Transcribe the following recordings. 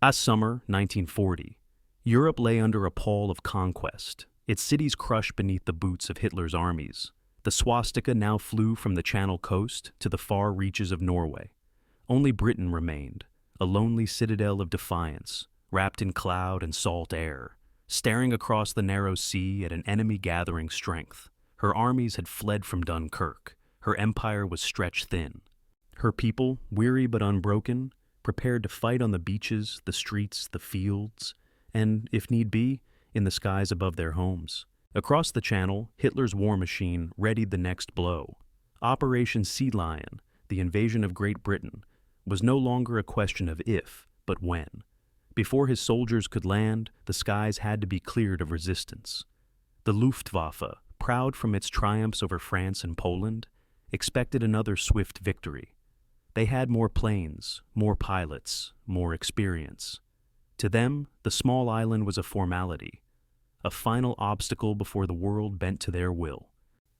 As summer 1940, Europe lay under a pall of conquest, its cities crushed beneath the boots of Hitler's armies. The swastika now flew from the Channel coast to the far reaches of Norway. Only Britain remained, a lonely citadel of defiance, wrapped in cloud and salt air, staring across the narrow sea at an enemy gathering strength. Her armies had fled from Dunkirk. Her empire was stretched thin. Her people, weary but unbroken, prepared to fight on the beaches, the streets, the fields, and, if need be, in the skies above their homes. Across the Channel, Hitler's war machine readied the next blow. Operation Sea Lion, the invasion of Great Britain, was no longer a question of if, but when. Before his soldiers could land, the skies had to be cleared of resistance. The Luftwaffe, proud from its triumphs over France and Poland, expected another swift victory. They had more planes, more pilots, more experience. To them, the small island was a formality, a final obstacle before the world bent to their will.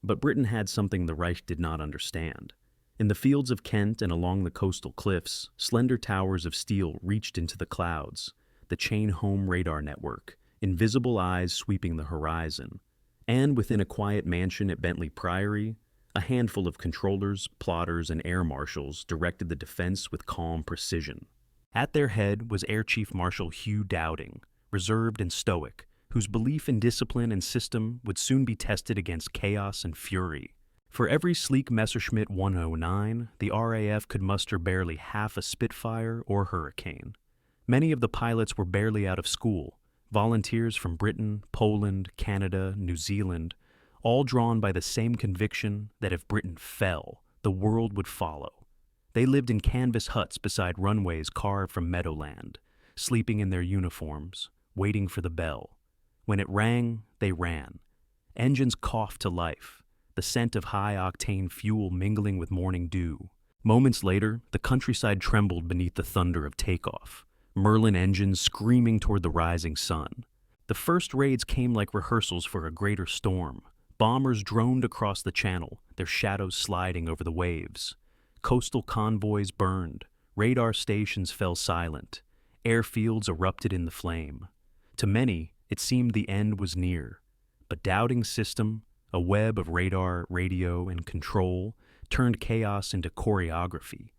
But Britain had something the Reich did not understand. In the fields of Kent and along the coastal cliffs, slender towers of steel reached into the clouds, the chain-home radar network, invisible eyes sweeping the horizon. And within a quiet mansion at Bentley Priory, a handful of controllers, plotters, and air marshals directed the defense with calm precision. At their head was Air Chief Marshal Hugh Dowding, reserved and stoic, whose belief in discipline and system would soon be tested against chaos and fury. For every sleek Messerschmitt 109, the RAF could muster barely half a Spitfire or Hurricane. Many of the pilots were barely out of school, volunteers from Britain, Poland, Canada, New Zealand, all drawn by the same conviction that if Britain fell, the world would follow. They lived in canvas huts beside runways carved from meadowland, sleeping in their uniforms, waiting for the bell. When it rang, they ran. Engines coughed to life, the scent of high-octane fuel mingling with morning dew. Moments later, the countryside trembled beneath the thunder of takeoff, Merlin engines screaming toward the rising sun. The first raids came like rehearsals for a greater storm. Bombers droned across the Channel, their shadows sliding over the waves. Coastal convoys burned, radar stations fell silent, airfields erupted in the flame. To many, it seemed the end was near. But Dowding's system, a web of radar, radio, and control, turned chaos into choreography.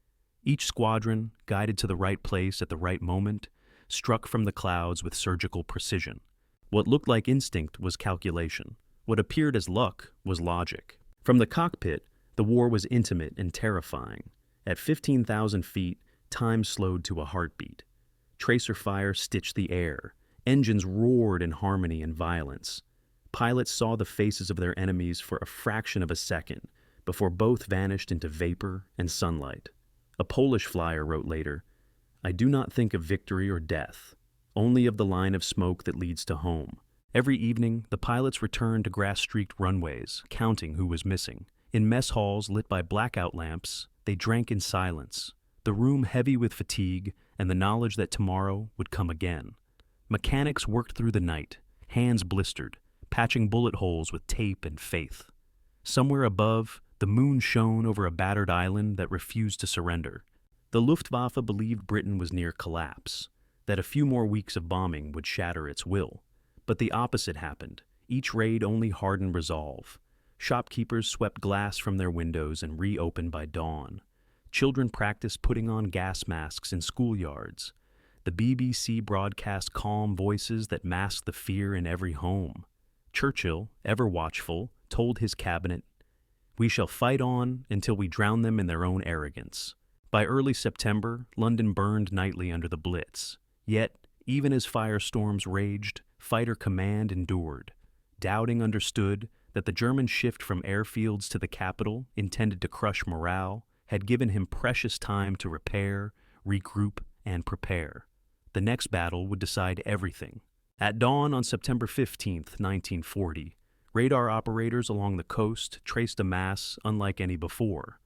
Each squadron, guided to the right place at the right moment, struck from the clouds with surgical precision. What looked like instinct was calculation. What appeared as luck was logic. From the cockpit, the war was intimate and terrifying. At 15,000 feet, time slowed to a heartbeat. Tracer fire stitched the air. Engines roared in harmony and violence. Pilots saw the faces of their enemies for a fraction of a second before both vanished into vapor and sunlight. A Polish flyer wrote later, "I do not think of victory or death, only of the line of smoke that leads to home." Every evening, the pilots returned to grass-streaked runways, counting who was missing. In mess halls lit by blackout lamps, they drank in silence, the room heavy with fatigue and the knowledge that tomorrow would come again. Mechanics worked through the night, hands blistered, patching bullet holes with tape and faith. Somewhere above, the moon shone over a battered island that refused to surrender. The Luftwaffe believed Britain was near collapse, that a few more weeks of bombing would shatter its will. But the opposite happened. Each raid only hardened resolve. Shopkeepers swept glass from their windows and reopened by dawn. Children practiced putting on gas masks in schoolyards. The BBC broadcast calm voices that masked the fear in every home. Churchill, ever watchful, told his cabinet, "We shall fight on until we drown them in their own arrogance." By early September, London burned nightly under the Blitz. Yet, even as firestorms raged, fighter command endured. Dowding understood that the German shift from airfields to the capital, intended to crush morale, had given him precious time to repair, regroup, and prepare. The next battle would decide everything. At dawn on September 15th, 1940, radar operators along the coast traced a mass unlike any before.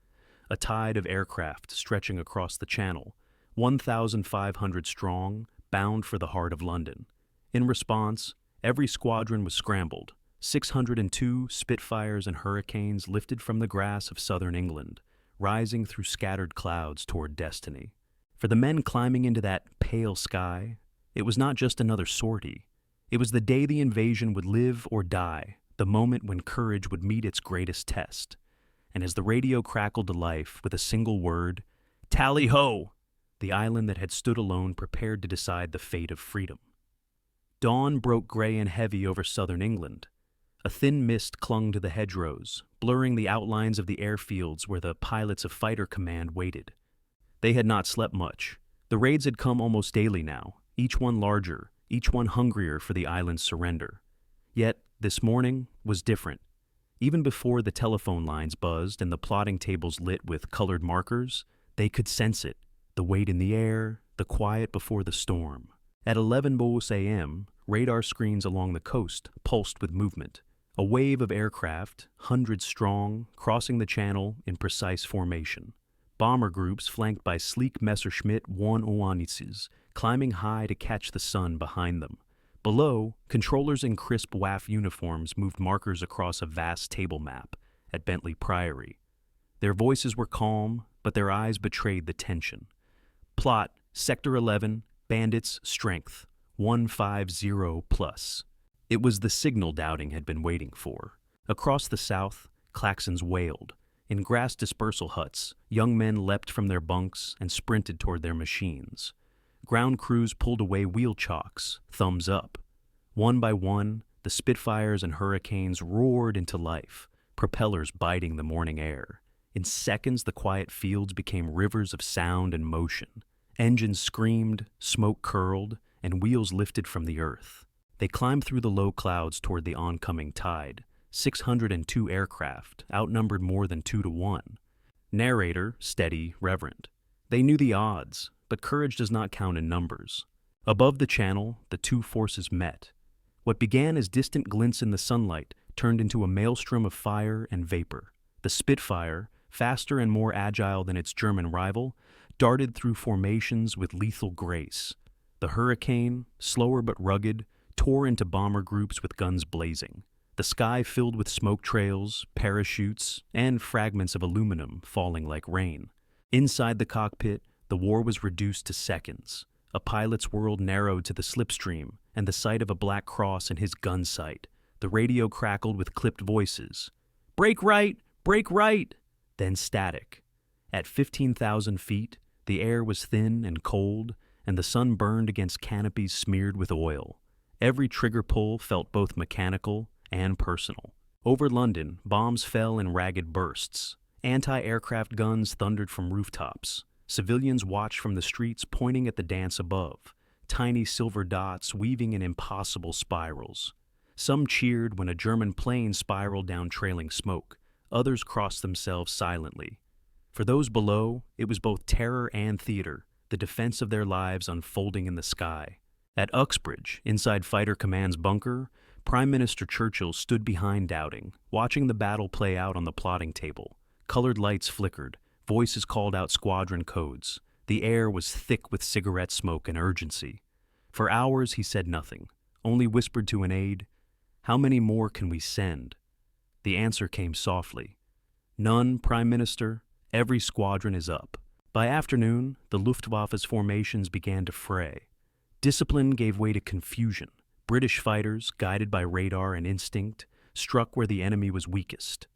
A tide of aircraft stretching across the Channel, 1,500 strong, bound for the heart of London. In response, every squadron was scrambled. 602 Spitfires and Hurricanes lifted from the grass of southern England, rising through scattered clouds toward destiny. For the men climbing into that pale sky, it was not just another sortie. It was the day the invasion would live or die, the moment when courage would meet its greatest test. And as the radio crackled to life with a single word, "Tally-ho!" the island that had stood alone prepared to decide the fate of freedom. Dawn broke gray and heavy over southern England. A thin mist clung to the hedgerows, blurring the outlines of the airfields where the pilots of Fighter Command waited. They had not slept much. The raids had come almost daily now, each one larger, each one hungrier for the island's surrender. Yet, this morning was different. Even before the telephone lines buzzed and the plotting tables lit with colored markers, they could sense it, the weight in the air, the quiet before the storm. At 11 a.m., radar screens along the coast pulsed with movement. A wave of aircraft, hundreds strong, crossing the channel in precise formation. Bomber groups flanked by sleek Messerschmitt 101s, climbing high to catch the sun behind them. Below, controllers in crisp WAF uniforms moved markers across a vast table map at Bentley Priory. Their voices were calm, but their eyes betrayed the tension. Plot, Sector 11, Bandits, Strength, 150+. It was the signal Dowding had been waiting for. Across the south, klaxons wailed. In grass dispersal huts, young men leapt from their bunks and sprinted toward their machines. Ground crews pulled away wheel chocks, thumbs up. One by one, the Spitfires and Hurricanes roared into life, propellers biting the morning air. In seconds, the quiet fields became rivers of sound and motion. Engines screamed, smoke curled, and wheels lifted from the earth. They climbed through the low clouds toward the oncoming tide. 602 aircraft, outnumbered more than 2-1. Narrator, steady, reverent. They knew the odds, but courage does not count in numbers. Above the channel, the two forces met. What began as distant glints in the sunlight turned into a maelstrom of fire and vapor. The Spitfire, faster and more agile than its German rival, darted through formations with lethal grace. The Hurricane, slower but rugged, tore into bomber groups with guns blazing. The sky filled with smoke trails, parachutes, and fragments of aluminum falling like rain. Inside the cockpit, the war was reduced to seconds. A pilot's world narrowed to the slipstream and the sight of a black cross in his gun sight. The radio crackled with clipped voices. "Brake right! Brake right!" Then static. At 15,000 feet, the air was thin and cold, and the sun burned against canopies smeared with oil. Every trigger pull felt both mechanical and personal. Over London, bombs fell in ragged bursts. Anti-aircraft guns thundered from rooftops. Civilians watched from the streets, pointing at the dance above, tiny silver dots weaving in impossible spirals. Some cheered when a German plane spiraled down trailing smoke. Others crossed themselves silently. For those below, it was both terror and theater, the defense of their lives unfolding in the sky. At Uxbridge, inside Fighter Command's bunker, Prime Minister Churchill stood behind Dowding, watching the battle play out on the plotting table. Colored lights flickered, voices called out squadron codes. The air was thick with cigarette smoke and urgency. For hours he said nothing, only whispered to an aide, "How many more can we send?" The answer came softly. "None, Prime Minister. Every squadron is up." By afternoon, the Luftwaffe's formations began to fray. Discipline gave way to confusion. British fighters, guided by radar and instinct, struck where the enemy was weakest.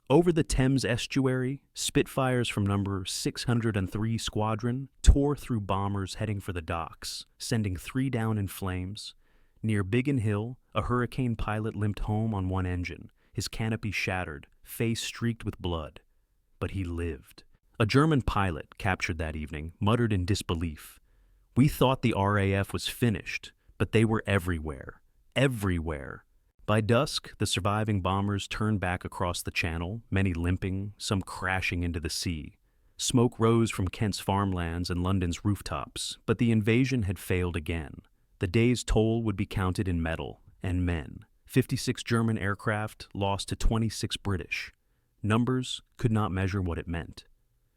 Over the Thames estuary, Spitfires from number 603 Squadron tore through bombers heading for the docks, sending 3 down in flames. Near Biggin Hill, a Hurricane pilot limped home on one engine, his canopy shattered, face streaked with blood. But he lived. A German pilot, captured that evening, muttered in disbelief. "We thought the RAF was finished, but they were everywhere. Everywhere." By dusk, the surviving bombers turned back across the channel, many limping, some crashing into the sea. Smoke rose from Kent's farmlands and London's rooftops, but the invasion had failed again. The day's toll would be counted in metal and men. 56 German aircraft lost to 26 British. Numbers could not measure what it meant.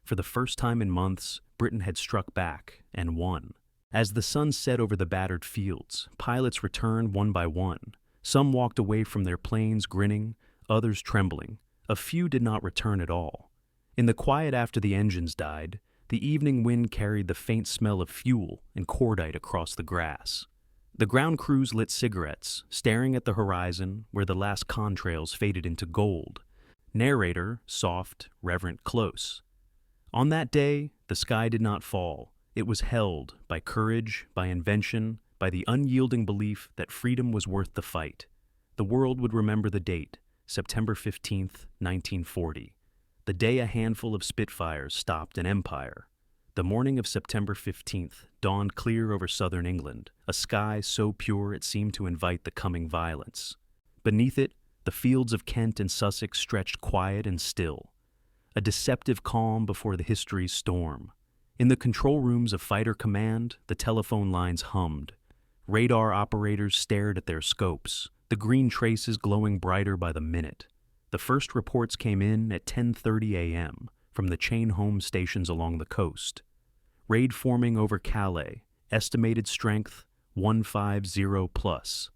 For the first time in months, Britain had struck back and won. As the sun set over the battered fields, pilots returned one by one. Some walked away from their planes grinning, others trembling. A few did not return at all. In the quiet after the engines died, The evening wind carried the faint smell of fuel and cordite across the grass. The ground crews lit cigarettes, staring at the horizon where the last contrails faded into gold. Narrator, soft, reverent, close. On that day, the sky did not fall. It was held by courage, by invention, by the unyielding belief that freedom was worth the fight. The world would remember the date, September 15th, 1940, the day a handful of Spitfires stopped an empire. The morning of September 15th dawned clear over southern England, a sky so pure it seemed to invite the coming violence. Beneath it, the fields of Kent and Sussex stretched quiet and still, a deceptive calm before the history's storm. In the control rooms of Fighter Command, the telephone lines hummed. Radar operators stared at their scopes, the green traces glowing brighter by the minute. The first reports came in at 10:30 a.m. from the chain home stations along the coast. Raid forming over Calais, estimated strength 150 plus.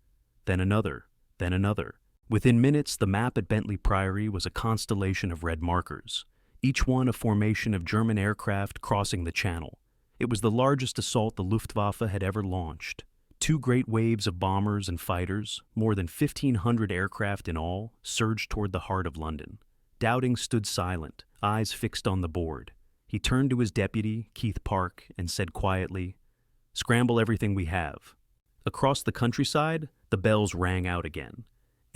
Then another, then another. Within minutes, the map at Bentley Priory was a constellation of red markers, each one a formation of German aircraft crossing the channel. It was the largest assault the Luftwaffe had ever launched. Two great waves of bombers and fighters, more than 1,500 aircraft in all, surged toward the heart of London. Dowding stood silent, eyes fixed on the board. He turned to his deputy, Keith Park, and said quietly, "Scramble everything we have." Across the countryside, the bells rang out again.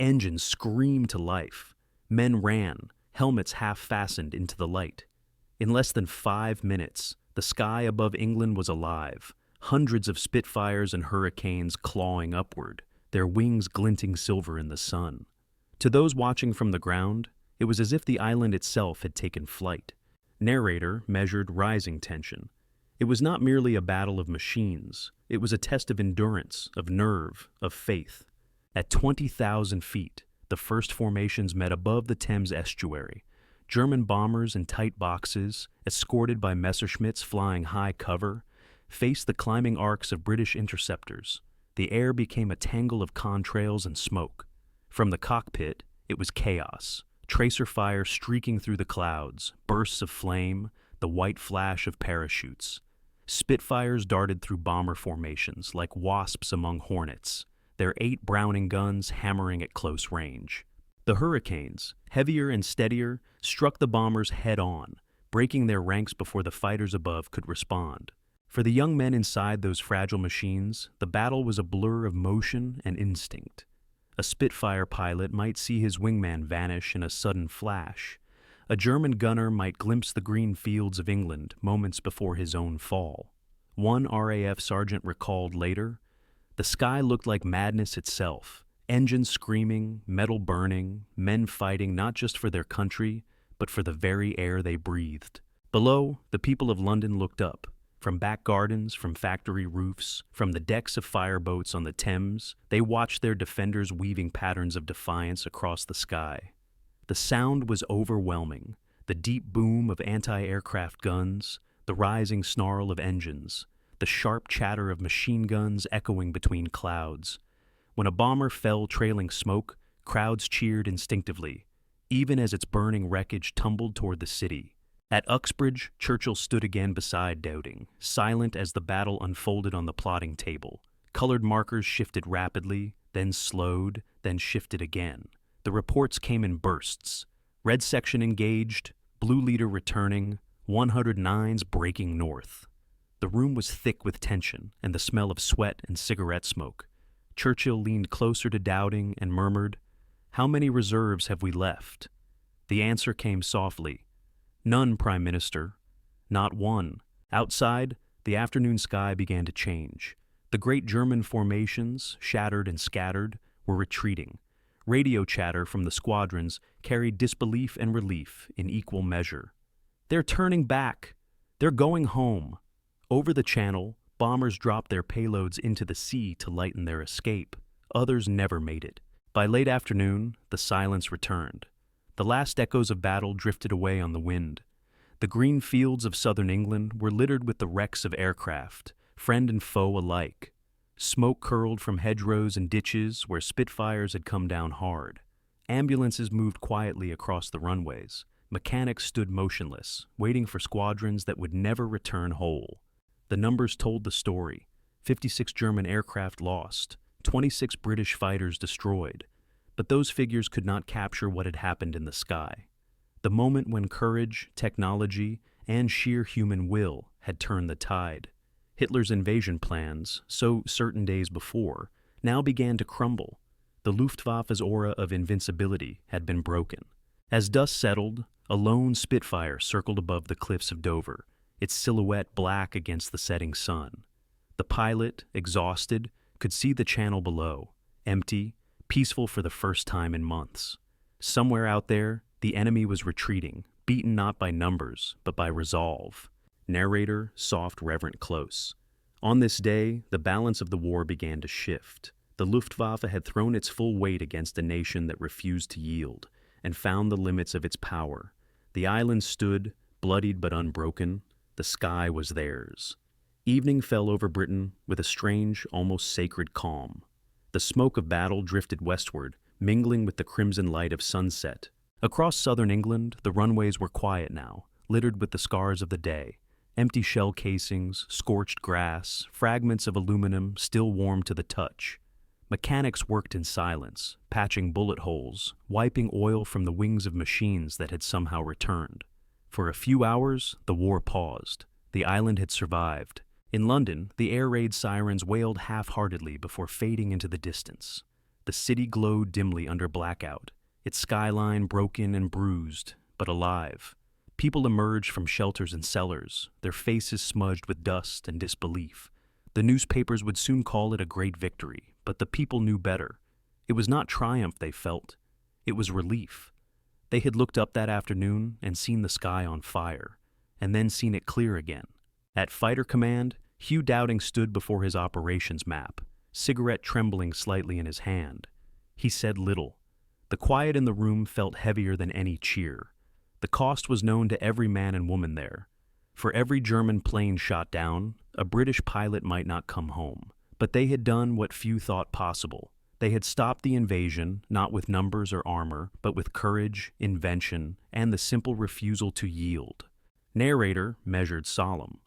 Engines screamed to life. Men ran, helmets half fastened into the light. In less than 5 minutes, the sky above England was alive. Hundreds of Spitfires and Hurricanes clawing upward, their wings glinting silver in the sun. To those watching from the ground, it was as if the island itself had taken flight. Narrator measured rising tension. It was not merely a battle of machines. It was a test of endurance, of nerve, of faith. At 20,000 feet, the first formations met above the Thames estuary. German bombers in tight boxes, escorted by Messerschmitts flying high cover, faced the climbing arcs of British interceptors. The air became a tangle of contrails and smoke. From the cockpit, it was chaos. Tracer fire streaking through the clouds, bursts of flame, the white flash of parachutes. Spitfires darted through bomber formations like wasps among hornets, their 8 Browning guns hammering at close range. The Hurricanes, heavier and steadier, struck the bombers head-on, breaking their ranks before the fighters above could respond. For the young men inside those fragile machines, the battle was a blur of motion and instinct. A Spitfire pilot might see his wingman vanish in a sudden flash. A German gunner might glimpse the green fields of England moments before his own fall. One RAF sergeant recalled later, "The sky looked like madness itself. Engines screaming, metal burning, men fighting not just for their country, but for the very air they breathed." Below, the people of London looked up. From back gardens, from factory roofs, from the decks of fireboats on the Thames, they watched their defenders weaving patterns of defiance across the sky. The sound was overwhelming, the deep boom of anti-aircraft guns, the rising snarl of engines, the sharp chatter of machine guns echoing between clouds. When a bomber fell trailing smoke, crowds cheered instinctively, even as its burning wreckage tumbled toward the city. At Uxbridge, Churchill stood again beside Dowding, silent as the battle unfolded on the plotting table. Colored markers shifted rapidly, then slowed, then shifted again. The reports came in bursts. Red section engaged, blue leader returning, 109s breaking north. The room was thick with tension and the smell of sweat and cigarette smoke. Churchill leaned closer to Dowding and murmured, "How many reserves have we left?" The answer came softly, "None, Prime Minister. Not one." Outside, the afternoon sky began to change. The great German formations, shattered and scattered, were retreating. Radio chatter from the squadrons carried disbelief and relief in equal measure. "They're turning back. They're going home." Over the channel, bombers dropped their payloads into the sea to lighten their escape. Others never made it. By late afternoon, the silence returned. The last echoes of battle drifted away on the wind. The green fields of southern England were littered with the wrecks of aircraft, friend and foe alike. Smoke curled from hedgerows and ditches where Spitfires had come down hard. Ambulances moved quietly across the runways, Mechanics stood motionless, waiting for squadrons that would never return whole. The numbers told the story. 56 German aircraft lost, 26 British fighters destroyed. But those figures could not capture what had happened in the sky. The moment when courage, technology, and sheer human will had turned the tide. Hitler's invasion plans, so certain days before, now began to crumble. The Luftwaffe's aura of invincibility had been broken. As dust settled, a lone Spitfire circled above the cliffs of Dover, its silhouette black against the setting sun. The pilot, exhausted, could see the channel below, empty, peaceful for the first time in months. Somewhere out there, the enemy was retreating, beaten not by numbers, but by resolve. Narrator, soft, reverent, close. On this day, the balance of the war began to shift. The Luftwaffe had thrown its full weight against a nation that refused to yield, and found the limits of its power. The island stood, bloodied but unbroken. The sky was theirs. Evening fell over Britain with a strange, almost sacred calm. The smoke of battle drifted westward, mingling with the crimson light of sunset. Across southern England, the runways were quiet now, littered with the scars of the day. Empty shell casings, scorched grass, fragments of aluminum still warm to the touch. Mechanics worked in silence, patching bullet holes, wiping oil from the wings of machines that had somehow returned. For a few hours, the war paused. The island had survived. In London, the air raid sirens wailed half-heartedly before fading into the distance. The city glowed dimly under blackout, its skyline broken and bruised, but alive. People emerged from shelters and cellars, their faces smudged with dust and disbelief. The newspapers would soon call it a great victory, but the people knew better. It was not triumph they felt. It was relief. They had looked up that afternoon and seen the sky on fire, and then seen it clear again. At Fighter Command, Hugh Dowding stood before his operations map, cigarette trembling slightly in his hand. He said little. The quiet in the room felt heavier than any cheer. The cost was known to every man and woman there. For every German plane shot down, a British pilot might not come home. But they had done what few thought possible. They had stopped the invasion, not with numbers or armor, but with courage, invention, and the simple refusal to yield. Narrator, measured, solemn.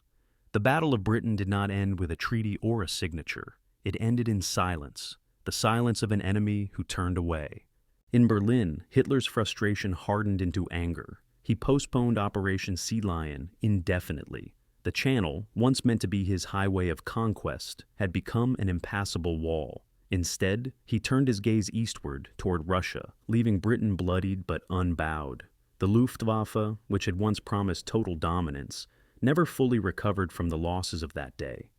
The Battle of Britain did not end with a treaty or a signature. It ended in silence, the silence of an enemy who turned away. In Berlin, Hitler's frustration hardened into anger. He postponed Operation Sea Lion indefinitely. The Channel, once meant to be his highway of conquest, had become an impassable wall. Instead, he turned his gaze eastward toward Russia, leaving Britain bloodied but unbowed. The Luftwaffe, which had once promised total dominance, never fully recovered from the losses of that day.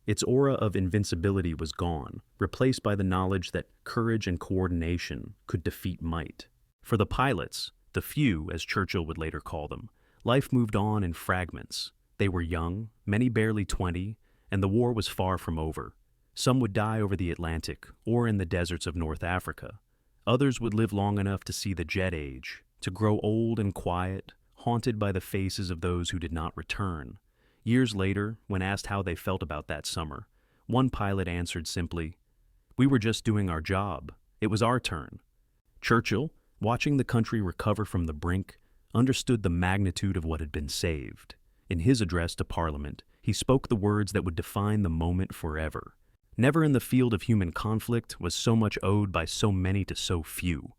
Its aura of invincibility was gone, replaced by the knowledge that courage and coordination could defeat might. For the pilots, the few, as Churchill would later call them, life moved on in fragments. They were young, many barely 20, and the war was far from over. Some would die over the Atlantic or in the deserts of North Africa. Others would live long enough to see the jet age, to grow old and quiet, haunted by the faces of those who did not return. Years later, when asked how they felt about that summer, one pilot answered simply, "We were just doing our job. It was our turn." Churchill, watching the country recover from the brink, understood the magnitude of what had been saved. In his address to Parliament, he spoke the words that would define the moment forever. Never in the field of human conflict was so much owed by so many to so few.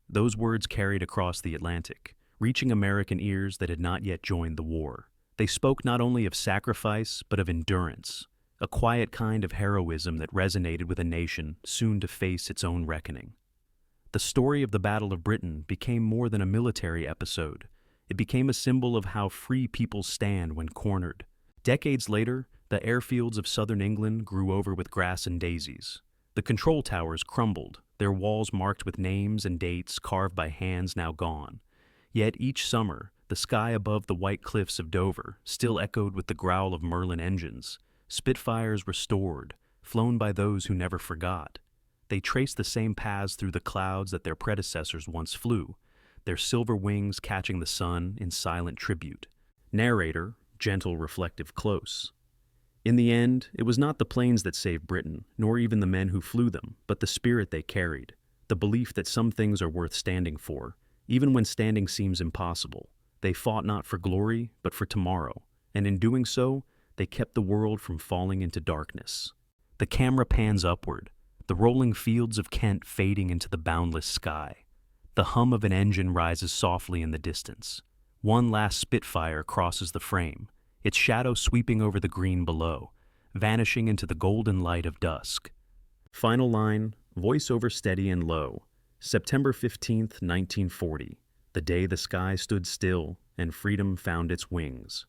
Those words carried across the Atlantic, reaching American ears that had not yet joined the war. They spoke not only of sacrifice, but of endurance, a quiet kind of heroism that resonated with a nation soon to face its own reckoning. The story of the Battle of Britain became more than a military episode. It became a symbol of how free people stand when cornered. Decades later, the airfields of southern England grew over with grass and daisies. The control towers crumbled, their walls marked with names and dates carved by hands now gone. Yet each summer, the sky above the white cliffs of Dover still echoed with the growl of Merlin engines, Spitfires restored, flown by those who never forgot. They traced the same paths through the clouds that their predecessors once flew, their silver wings catching the sun in silent tribute. Narrator, gentle, reflective, close. In the end, it was not the planes that saved Britain, nor even the men who flew them, but the spirit they carried, the belief that some things are worth standing for, even when standing seems impossible. They fought not for glory, but for tomorrow, and in doing so, they kept the world from falling into darkness. The camera pans upward, the rolling fields of Kent fading into the boundless sky. The hum of an engine rises softly in the distance. One last Spitfire crosses the frame, its shadow sweeping over the green below, vanishing into the golden light of dusk. Final line, voiceover steady and low. September 15th, 1940, the day the sky stood still and freedom found its wings.